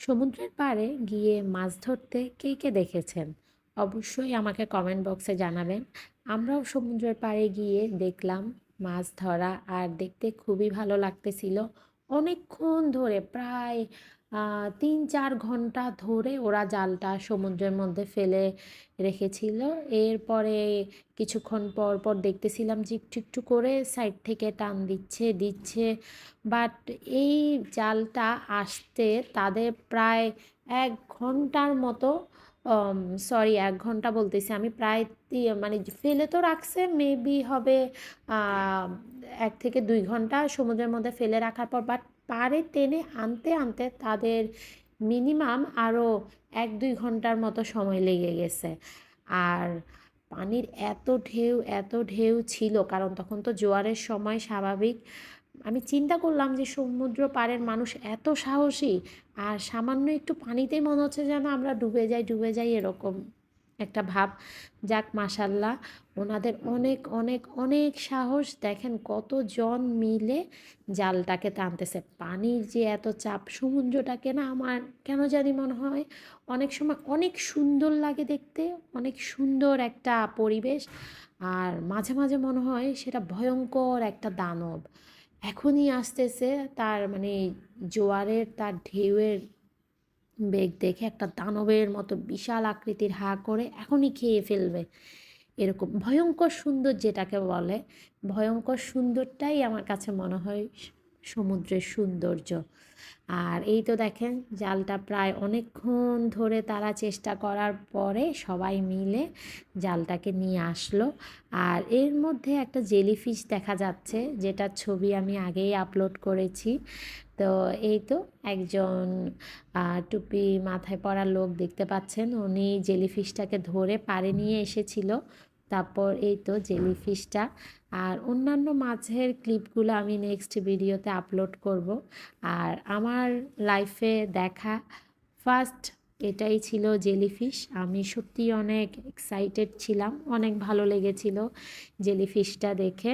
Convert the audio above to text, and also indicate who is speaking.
Speaker 1: সমুদ্রের পাড়ে গিয়ে মাছ ধরতে কে কে দেখেছেন? অবশ্যই আমাকে কমেন্ট বক্সে জানাবেন। আমরাও সমুদ্রের পাড়ে গিয়ে দেখলাম মাছ ধরা, আর দেখতে খুবই ভালো লাগতেছিল। অনেকক্ষণ ধরে প্রায় ৩-৪ ঘন্টা ধরে ওরা জালটা সমুদ্রের মধ্যে ফেলে রেখেছিল। এরপরে কিছুক্ষণ পর পর দেখতেছিলাম যে একটু একটু করে সাইড থেকে টান দিচ্ছে। বাট এই জালটা আসতে তাদের প্রায় ১ ঘন্টার মতো, সরি ১ ঘন্টা বলতেছি আমি, প্রায় মানে ফেলে তো রাখছে, মেবি হবে ১ থেকে ২ ঘন্টা সমুদ্রের মধ্যে ফেলে রাখার পর, বাট পাড়ে টেনে আনতে আনতে তাদের মিনিমাম আরও ১-২ ঘন্টার মতো সময় লেগে গেছে। আর পানির এত ঢেউ ছিল, কারণ তখন তো জোয়ারের সময় স্বাভাবিক। আমি চিন্তা করলাম যে সমুদ্র পাড়ের মানুষ এত সাহসী, আর সামান্য একটু পানিতেই মনে হচ্ছে যেন আমরা ডুবে যাই এরকম একটা ভাব। যাক মাশাল্লাহ, ওনাদের অনেক অনেক অনেক সাহস। দেখেন কতজন মিলে জালটাকে টানতেছে। পানির যে এত চাপ, সমুদ্রটাকে না আমার কেন জানি মনে হয় অনেক সময় অনেক সুন্দর লাগে দেখতে, অনেক সুন্দর একটা পরিবেশ। আর মাঝে মাঝে মনে হয় সেটা ভয়ঙ্কর একটা দানব এখনই আসতেছে। তার মানে জোয়ারের তার ঢেউয়ের বেগ দেখে একটা দানবের মতো বিশাল আকৃতির হা করে এখনই খেয়ে ফেলবে, এরকম ভয়ঙ্কর সুন্দর যেটাকে বলে। ভয়ঙ্কর সুন্দরটাই আমার কাছে মনে হয় সমুদ্রের সৌন্দর্য। আর এই তো দেখেন জালটা প্রায় অনেকক্ষণ ধরে তারা চেষ্টা করার পরে সবাই মিলে জালটাকে নিয়ে আসলো। আর এর মধ্যে একটা জেলিফিশ দেখা যাচ্ছে, যেটার ছবি আমি আগেই আপলোড করেছি। তো এই তো একজন টুপি মাথায় পরা লোক দেখতে পাচ্ছেন, উনি জেলিফিশটাকে ধরে পাড়ে নিয়ে এসেছিল। তারপর এই তো জেলিফিশটা, আর অন্যান্য মাছের ক্লিপগুলো আমি নেক্সট ভিডিওতে আপলোড করব। আর আমার লাইফে দেখা ফার্স্ট এটাই ছিল জেলিফিশ। আমি সত্যিই অনেক এক্সাইটেড ছিলাম, অনেক ভালো লেগেছিল জেলিফিশটা দেখে।